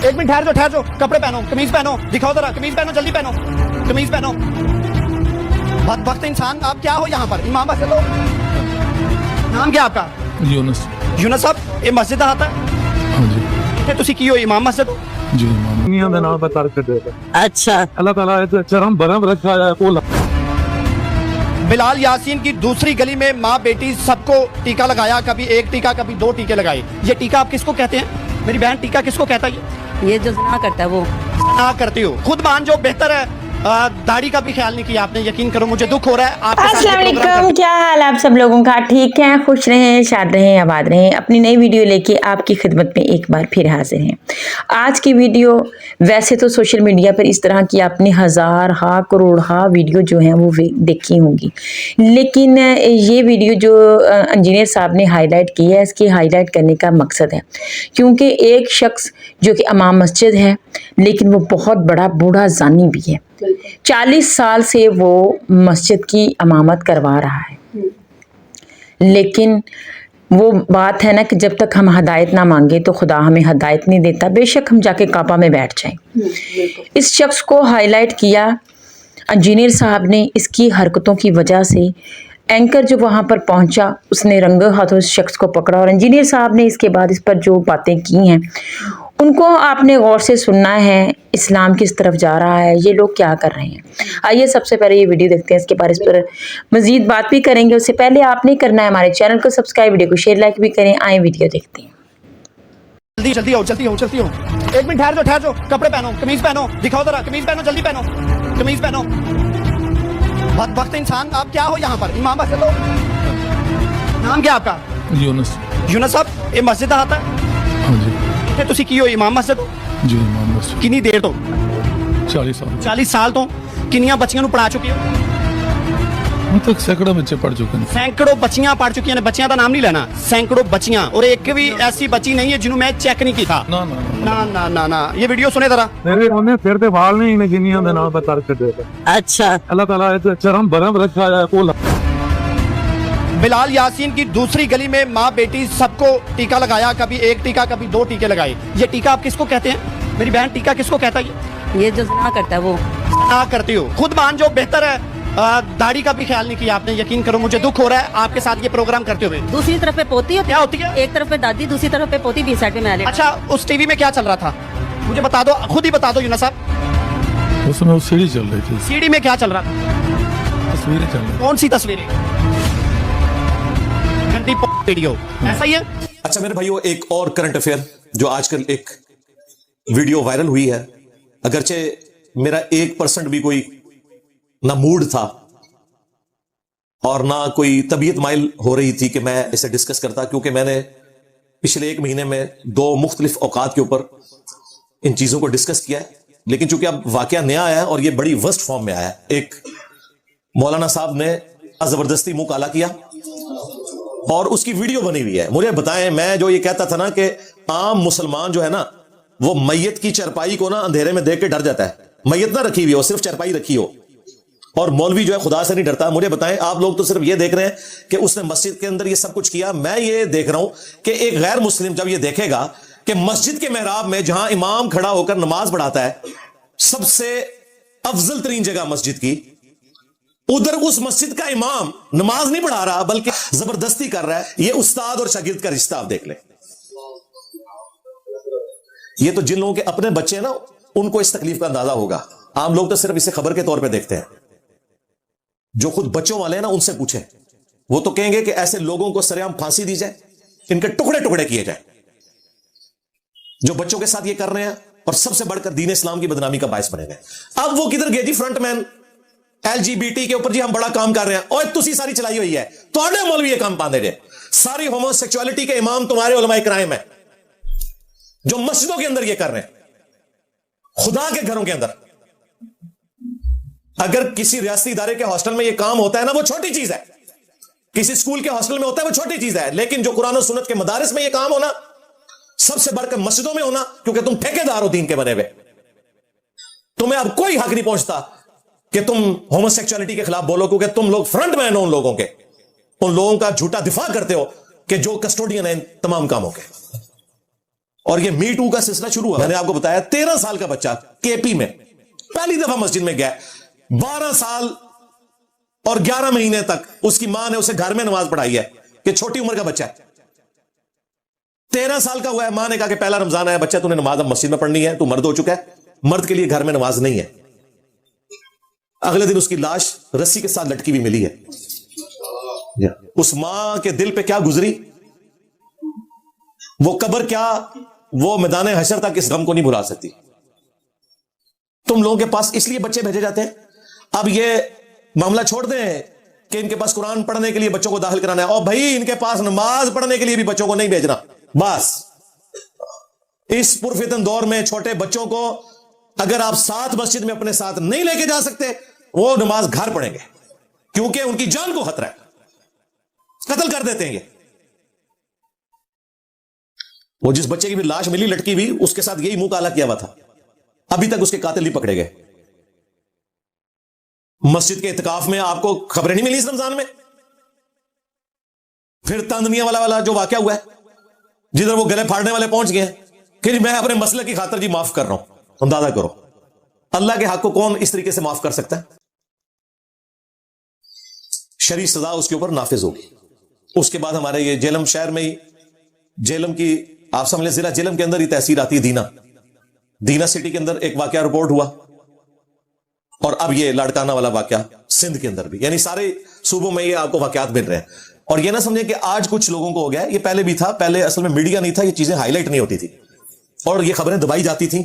एक मिनट ठहर जाओ, कपड़े पहनो, कमीज पहनो, दिखाओ जरा, कमीज पहनो, जल्दी पहनो, कमीज पहनो। वक्त इंसान, आप क्या हो यहाँ पर? इमाम मस्जिद हो? नाम क्या आपका? यूनुस। यूनुस साहब, ये मस्जिद आता है? हाँ जी ਤੇ ਤੁਸੀਂ ਕੀ ਹੋ, ਇਮਾਮ ਮਸਜਿਦ ਹੋ? जी इमाम। दुनिया के नाम पर तर्क देता अच्छा अल्लाह ताला इस चरम भरम रखा है कोला। बिलाल यासीन की दूसरी गली में माँ बेटी सबको टीका लगाया, कभी एक टीका कभी दो टीके लगाए। ये टीका आप किसको कहते हैं? मेरी बहन, टीका किसको कहता है? ये जो ज़िना करता है वो ना करती हो, खुद मान जो बेहतर है। दाढ़ी का भी ख्याल नहीं किया आपने, यकीन करो मुझे दुख हो रहा है आपके साथ ये अस्सलाम प्रोग्राम वालेकुम, करते। क्या हाल आप सब लोगों का? ठीक है, खुश रहें, शाद रहें, आबाद रहें। अपनी नई वीडियो लेके आपकी खिदमत में एक बार फिर हाजिर हैं। आज की वीडियो वैसे तो सोशल मीडिया पर इस तरह की आपने हज़ार करोड़ वीडियो जो हैं वो देखी होंगी, लेकिन ये वीडियो जो इंजीनियर साहब ने हाईलाइट की है, इसकी हाईलाइट करने का मकसद है क्योंकि एक शख्स जो कि इमाम मस्जिद है लेकिन वो बहुत बड़ा बूढ़ा जानी भी है। 40 साल से वो मस्जिद की इमामत करवा रहा है, लेकिन वो बात है ना कि जब तक हम हदायत ना मांगे तो खुदा हमें हदायत नहीं देता, बेशक हम जाके काबा में बैठ जाएं। इस शख्स को हाईलाइट किया इंजीनियर साहब ने। इसकी हरकतों की वजह से एंकर जो वहाँ पर पहुँचा उसने रंगे हाथों इस शख्स को पकड़ा और इंजीनियर साहब ने इसके बाद इस पर जो बातें की हैं उनको आपने गौर से सुनना है। इस्लाम किस तरफ जा रहा है, ये लोग क्या कर रहे हैं। आइए सबसे पहले ये वीडियो देखते हैं, इसके बारे पर मजीद बात भी करेंगे। उससे पहले आपने करना है हमारे चैनल को सब्सक्राइब, वीडियो को शेयर लाइक भी करें। आए वीडियो देखते हैं। जल्दी आओ, जल्दी आओ, जल्दी आओ। एक मिनट ठहर जाओ, कपड़े पहनो, कमीज पहनो, दिखाओ जरा, कमीज पहनो, जल्दी पहनो, कमीज पहनो। वक्त इंसान, आप क्या हो यहाँ पर? इमाम मस्जिद हो? नाम क्या आपका? यूनुस। यूनुस साहब, ये मस्जिद आता है? हाँ जी ਤੇ ਤੁਸੀਂ ਕੀ ਹੋ, ਇਮਾਮ ਮਸਜਿਦ ਹੋ? जी इमाम बस ਕਿੰਨੀ ਦੇਰ ਤੋਂ? 40 साल 40 ਸਾਲ ਤੋਂ। ਕਿੰਨੀਆਂ ਬੱਚੀਆਂ ਨੂੰ ਪੜ੍ਹਾ ਚੁੱਕੇ ਹੋ? ਹੁਣ ਤੱਕ ਸੈकड़ों बच्चे पढ़ चुके हैं। ਸੈਂਕੜੋ ਬੱਚੀਆਂ ਪੜ੍ਹ ਚੁੱਕੀਆਂ ਨੇ। ਬੱਚਿਆਂ ਦਾ ਨਾਮ ਨਹੀਂ ਲੈਣਾ, ਸੈਂਕੜੋ ਬੱਚੀਆਂ। और एक भी ऐसी बच्ची नहीं है जिन्हों मैं चेक नहीं की था। ना ना ना ना ना ना ना, ये वीडियो सुने जरा। तेरे उन्हें सिर ते वाल नहीं ने दुनिया के नाम पर तर्क देता अच्छा अल्लाह ताला इस चरम भरम रखा है कोला। बिलाल यासीन की दूसरी गली में माँ बेटी सबको टीका लगाया, कभी एक टीका कभी दो टीके लगाए। ये टीका आप किसको कहते हैं? मेरी बहन, टीका किसको कहता है? ये जो ज़िना करता है वो ना करती हो, खुद मान जो बेहतर है। दाढ़ी का भी ख्याल नहीं किया आपने, यकीन करो मुझे दुख हो रहा है आपके साथ ये प्रोग्राम करते हुए। दूसरी तरफ पे पोती होती क्या होती है? एक तरफ पे दादी, दूसरी तरफ पे पोती, बीच साइड पे मैं। अच्छा, उस टीवी में क्या चल रहा था मुझे बता दो, खुद ही बता दो यूनुस साहब। उसमें वो सीढ़ी चल रही थी, सीडी में क्या चल रहा था? तस्वीरें चल रही कौन सी तस्वीरें? गंदी वीडियो, ऐसा ही है। अच्छा मेरे भाइयों, एक और करंट अफेयर जो आजकल एक वीडियो वायरल हुई है, अगरचे मेरा 1% भी कोई ना मूड था और ना कोई तबीयत माइल हो रही थी कि मैं इसे डिस्कस करता, क्योंकि मैंने पिछले 1 महीने में 2 मुख्तलिफ औकात के ऊपर इन चीजों को डिस्कस किया है। लेकिन चूंकि अब वाकया नया आया है और ये बड़ी वर्स्ट फॉर्म में आया है, एक मौलाना साहब ने जबरदस्ती मुंह काला किया और उसकी वीडियो बनी हुई है। मुझे बताएं, मैं जो ये कहता था ना कि आम मुसलमान जो है ना वो मैयत की चरपाई को ना अंधेरे में देख के डर जाता है, मैयत ना रखी हुई हो, सिर्फ चरपाई रखी हो, और मौलवी जो है खुदा से नहीं डरता। मुझे बताएं, आप लोग तो सिर्फ ये देख रहे हैं कि उसने मस्जिद के अंदर ये सब कुछ किया। मैं ये देख रहा हूं कि एक गैर मुस्लिम जब ये देखेगा कि मस्जिद के मेहराब में जहां इमाम खड़ा होकर नमाज पढ़ाता है, सबसे अफजल तरीन जगह मस्जिद की, उधर उस मस्जिद का इमाम नमाज नहीं पढ़ा रहा बल्कि जबरदस्ती कर रहा है। ये उस्ताद और शागिर्द का रिश्ता आप देख लें। ये तो जिन लोगों के अपने बच्चे हैं ना, उनको इस तकलीफ का अंदाजा होगा। आम लोग तो सिर्फ इसे खबर के तौर पे देखते हैं। जो खुद बच्चों वाले हैं ना, उनसे पूछे, वो तो कहेंगे कि ऐसे लोगों को सरेआम फांसी दी जाए, इनके टुकड़े टुकड़े किए जाए जो बच्चों के साथ ये कर रहे हैं और सबसे बढ़कर दीन इस्लाम की बदनामी का बायस बने गए। अब वो किधर गए जी फ्रंटमैन LGBT के ऊपर? जी हम बड़ा काम कर रहे हैं, और तुसी सारी चलाई हुई है तो मौलवी ये काम पाते जे सारी होमोसेक्सुअलिटी के इमाम तुम्हारे उलमाए कराइम है जो मस्जिदों के अंदर ये कर रहे हैं, खुदा के घरों के अंदर। अगर किसी रियासती इदारे के हॉस्टल में ये काम होता है ना, वो छोटी चीज है। किसी स्कूल के हॉस्टल में होता है, वो छोटी चीज है। लेकिन जो कुरान और सुन्नत के मदारिस में ये काम होना, सबसे बढ़कर मस्जिदों में होना, क्योंकि तुम ठेकेदार हो दीन के बने हुए, तुम्हें अब कोई हक नहीं पहुंचता कि तुम होमोसेक्सुअलिटी के खिलाफ बोलो, क्योंकि तुम लोग फ्रंटमैन हो उन लोगों के, उन लोगों का झूठा दिफा करते हो कि जो कस्टोडियन है इन तमाम कामों के। اور یہ می ٹو کا سلسلہ شروع ہوا. میں نے آپ کو بتایا 13 سال کا بچہ KP میں پہلی دفعہ مسجد میں گیا, 12 سال اور 11 مہینے تک اس کی ماں نے اسے گھر میں نماز پڑھائی ہے کہ چھوٹی عمر کا بچہ ہے. 13 سال کا ہوا ہے, ماں نے کہا کہ پہلا رمضان آیا بچہ, تو نے نماز اب مسجد میں پڑھنی ہے, تو مرد ہو چکا ہے, مرد کے لیے گھر میں نماز نہیں ہے. اگلے دن اس کی لاش رسی کے ساتھ لٹکی ہوئی ملی ہے. اس ماں کے دل پہ کیا گزری, وہ قبر کیا, وہ میدان حشر تک اس غم کو نہیں بھلا سکتی. تم لوگوں کے پاس اس لیے بچے بھیجے جاتے ہیں. اب یہ معاملہ چھوڑ دیں کہ ان کے پاس قرآن پڑھنے کے لیے بچوں کو داخل کرانا ہے, اور بھائی ان کے پاس نماز پڑھنے کے لیے بھی بچوں کو نہیں بھیجنا. بس اس پرفتن دور میں چھوٹے بچوں کو اگر آپ ساتھ مسجد میں اپنے ساتھ نہیں لے کے جا سکتے, وہ نماز گھر پڑھیں گے, کیونکہ ان کی جان کو خطرہ ہے, قتل کر دیتے ہیں. یہ وہ جس بچے کی بھی لاش ملی لٹکی ہوئی, اس کے ساتھ یہی منہ کالا کیا ہوا تھا, ابھی تک اس کے قاتل نہیں پکڑے گئے. مسجد کے اعتکاف میں آپ کو خبریں نہیں ملی اس رمضان میں. پھر تاندنیا والا جو واقعہ ہوا ہے, جدھر وہ گلے پھاڑنے والے پہنچ گئے کہ میں اپنے مسئلے کی خاطر جی معاف کر رہا ہوں. اندازہ کرو اللہ کے حق کو کون اس طریقے سے معاف کر سکتا ہے. شرعی سزا اس کے اوپر نافذ ہوگی. اس کے بعد ہمارے یہ جیلم شہر میں ہی, جیلم کی آپ سمجھ لیں ضلع جیلم کے اندر ہی تحصیل آتی ہے دینا سٹی کے اندر ایک واقعہ رپورٹ ہوا, اور اب یہ لاڑکانہ والا واقعہ سندھ کے اندر بھی. یعنی سارے صوبوں میں یہ آپ کو واقعات مل رہے ہیں. اور یہ نہ سمجھیں کہ آج کچھ لوگوں کو ہو گیا, یہ پہلے بھی تھا. پہلے اصل میں میڈیا نہیں تھا, یہ چیزیں ہائی لائٹ نہیں ہوتی تھی اور یہ خبریں دبائی جاتی تھیں.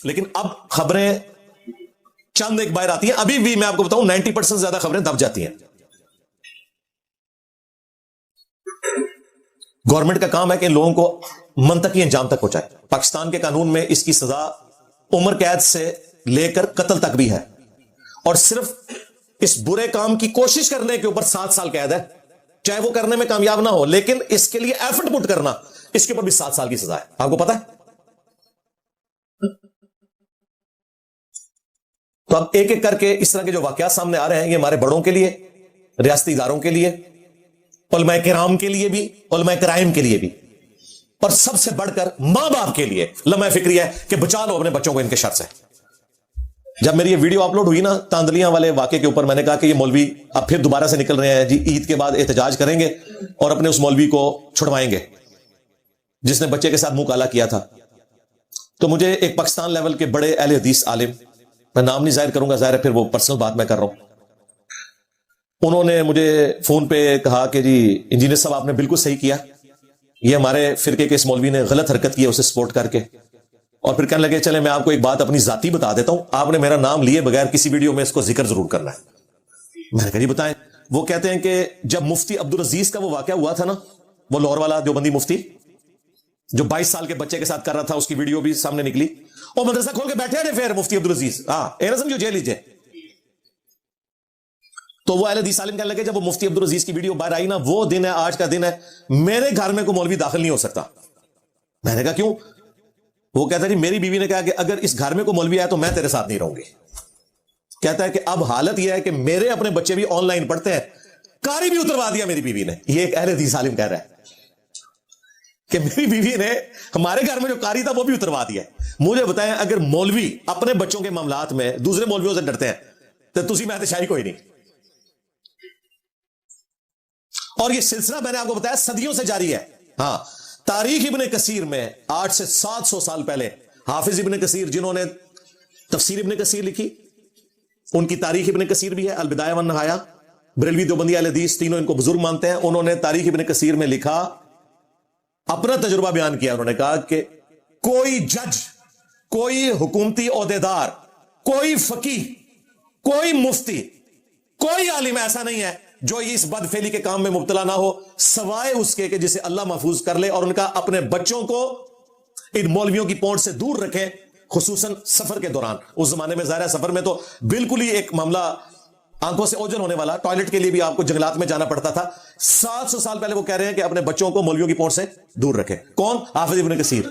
لیکن اب خبریں چند ایک بار آتی ہیں. ابھی بھی میں آپ کو بتاؤں 90% زیادہ خبریں دب جاتی ہیں. گورنمنٹ کا کام ہے کہ ان لوگوں کو منطقی انجام تک پہنچائے. پاکستان کے قانون میں اس کی سزا عمر قید سے لے کر قتل تک بھی ہے, اور صرف اس برے کام کی کوشش کرنے کے اوپر 7 سال قید ہے, چاہے وہ کرنے میں کامیاب نہ ہو, لیکن اس کے لیے ایفرٹ پٹ کرنا, اس کے اوپر بھی 7 سال کی سزا ہے. آپ کو پتا ہے؟ تو اب ایک ایک کر کے اس طرح کے جو واقعات سامنے آ رہے ہیں, یہ ہمارے بڑوں کے لیے, ریاستی اداروں کے لیے, علماء کرام کے لیے بھی, علماء کرائم کے لیے بھی, اور سب سے بڑھ کر ماں باپ کے لیے لمحہ فکری ہے کہ بچا لو اپنے بچوں کو ان کے شر سے. جب میری یہ ویڈیو اپلوڈ ہوئی نا تاندلیاں والے واقعے کے اوپر, میں نے کہا کہ یہ مولوی اب پھر دوبارہ سے نکل رہے ہیں جی, عید کے بعد احتجاج کریں گے اور اپنے اس مولوی کو چھڑوائیں گے جس نے بچے کے ساتھ منہ کالا کیا تھا. تو مجھے ایک پاکستان لیول کے بڑے اہل حدیث عالم, میں نام نہیں ظاہر کروں گا, ظاہر ہے پھر وہ پرسنل بات میں کر رہا ہوں, انہوں نے مجھے فون پہ کہا کہ جی انجینئر صاحب آپ نے بالکل صحیح کیا, یہ ہمارے فرقے کے اس مولوی نے غلط حرکت کی ہے اسے سپورٹ کر کے. اور پھر کہنے لگے چلے میں آپ کو ایک بات اپنی ذاتی بتا دیتا ہوں, آپ نے میرا نام لیے بغیر کسی ویڈیو میں اس کو ذکر ضرور کرنا ہے. میں نے کہا جی بتائیں. وہ کہتے ہیں کہ جب مفتی عبدالعزیز کا وہ واقعہ ہوا تھا نا, وہ لاہور والا دیوبندی مفتی جو 22 سال کے بچے کے ساتھ کر رہا تھا, اس کی ویڈیو بھی سامنے نکلی, اور مدرسہ کھول کے بیٹھے ہیں پھر مفتی عبدالعزیز, ہاں سمجھو جیل لیجیے. تو وہ اہل حدیث عالم کہنے لگے جب وہ مفتی عبدالعزیز کی ویڈیو باہر آئی نا, وہ دن ہے آج کا دن ہے, میرے گھر میں کوئی مولوی داخل نہیں ہو سکتا. میں نے کہا کیوں؟ وہ کہتا ہے جی میری بیوی نے کہا کہ اگر اس گھر میں کوئی مولوی آیا تو میں تیرے ساتھ نہیں رہوں گی. کہتا ہے کہ اب حالت یہ ہے کہ میرے اپنے بچے بھی آن لائن پڑھتے ہیں, قاری بھی اتروا دیا میری بیوی نے. یہ ایک اہل حدیث عالم کہہ رہا ہے کہ میری بیوی نے ہمارے گھر میں جو قاری تھا وہ بھی اتروا دیا. مجھے بتائیں اگر مولوی اپنے بچوں کے معاملات میں دوسرے مولویوں سے ڈرتے ہیں تو تسی میں شاہی کوئی نہیں. اور یہ سلسلہ میں نے آپ کو بتایا صدیوں سے جاری ہے. ہاں, تاریخ ابن کثیر میں 800 سے 700 سال پہلے حافظ ابن کثیر جنہوں نے تفسیر ابن کثیر لکھی, ان کی تاریخ ابن کثیر بھی ہے, البدایہ والنہایہ, بریلوی دیوبندی اہل حدیث تینوں ان کو بزرگ مانتے ہیں. انہوں نے تاریخ ابن کثیر میں لکھا, اپنا تجربہ بیان کیا. انہوں نے کہا کہ کوئی جج, کوئی حکومتی عہدیدار, کوئی فقیہ, کوئی مفتی, کوئی عالم ایسا نہیں ہے جو اس بدفعلی کے کام میں مبتلا نہ ہو, سوائے اس کے کہ جسے اللہ محفوظ کر لے اور ان کا اپنے بچوں کو ان مولویوں کی پونچھ سے دور رکھیں, خصوصاً سفر کے دوران. اس زمانے میں ظاہر ہے سفر میں تو بالکل ہی ایک معاملہ آنکھوں سے اوجھل ہونے والا, ٹوائلٹ کے لیے بھی آپ کو جنگلات میں جانا پڑتا تھا. 700 سال پہلے وہ کہہ رہے ہیں کہ اپنے بچوں کو مولویوں کی پونچھ سے دور رکھیں. کون؟ حافظ ابن کثیر.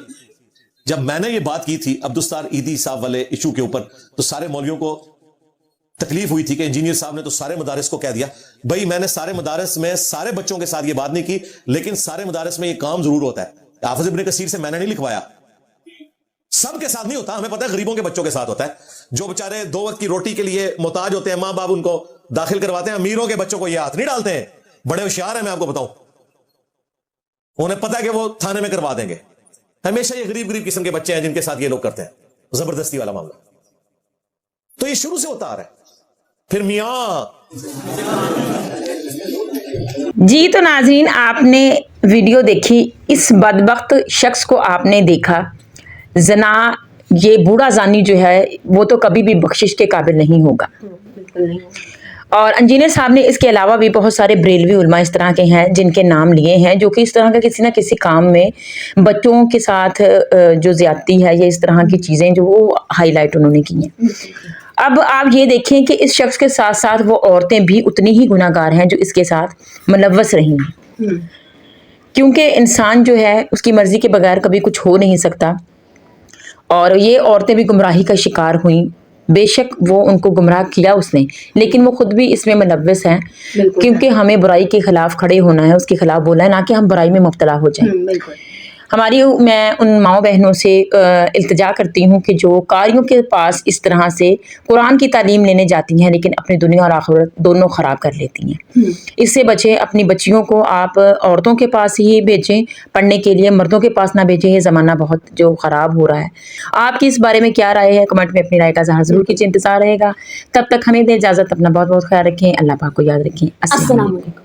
جب میں نے یہ بات کی تھی عبدالستار عیدی صاحب والے ایشو کے اوپر, تو سارے مولویوں کو تکلیف ہوئی تھی کہ انجینئر صاحب نے تو سارے مدارس کو کہہ دیا. بھائی میں نے سارے مدارس میں سارے بچوں کے ساتھ یہ بات نہیں کی, لیکن سارے مدارس میں یہ کام ضرور ہوتا ہے. حافظ ابن کثیر سے میں نے نہیں لکھوایا, सब के साथ नहीं होता, हमें पता है गरीबों के बच्चों के साथ होता है, जो बेचारे 2 वक्त की रोटी के लिए मोहताज होते हैं, मां बाप उनको दाखिल करवाते हैं। अमीरों के बच्चों को ये हाथ नहीं डालते हैं, बड़े होशियार हैं, मैं आपको बताऊं, उन्हें पता है कि वो थाने में करवा देंगे। हमेशा ये गरीब गरीब किस्म के बच्चे हैं जिनके साथ ये लोग करते हैं जबरदस्ती वाला मामला। तो ये शुरू से होता आ रहा है। फिर मियां जी, तो नाज़रीन आपने वीडियो देखी, इस बदबख्त शख्स को आपने देखा। जना ये बूढ़ा जानी जो है वो तो कभी भी बख्शिश के काबिल नहीं होगा। और इंजीनियर साहब ने इसके अलावा भी बहुत सारे बरेलवी उलमा इस तरह के हैं जिनके नाम लिए हैं, जो कि इस तरह का किसी ना किसी काम में बच्चों के साथ जो ज़्यादती है या इस तरह की चीज़ें जो वो हाईलाइट उन्होंने की हैं। अब आप ये देखें कि इस शख्स के साथ साथ वो औरतें भी उतनी ही गुनाहगार हैं जो इसके साथ मुलव्वस रही हैं, क्योंकि इंसान जो है उसकी मर्ज़ी के बगैर कभी कुछ हो नहीं सकता। और ये औरतें भी गुमराही का शिकार हुई। बेशक वो उनको गुमराह किया उसने, लेकिन वो खुद भी इसमें मुलव्वस हैं, क्योंकि हमें बुराई के खिलाफ खड़े होना है, उसके खिलाफ बोलना है, ना कि हम बुराई में मुब्तला हो जाएं। मैं उन माओ बहनों से इल्तिजा करती हूँ कि जो कारियों के पास इस तरह से कुरान की तालीम लेने जाती हैं लेकिन अपनी दुनिया और आखिरत दोनों ख़राब कर लेती हैं। इससे बचें। अपनी बच्चियों को आप औरतों के पास ही भेजें पढ़ने के लिए, मर्दों के पास ना भेजें। ये ज़माना बहुत जो ख़राब हो रहा है। आपकी इस बारे में क्या राय है? कमेंट में अपनी राय का इज़हार ज़रूर कीजिए। इंतज़ार रहेगा। तब तक हमें दें इजाज़त। अपना बहुत बहुत ख्याल रखें। अल्लाह पाक को याद रखें। अस्सलाम वालेकुम।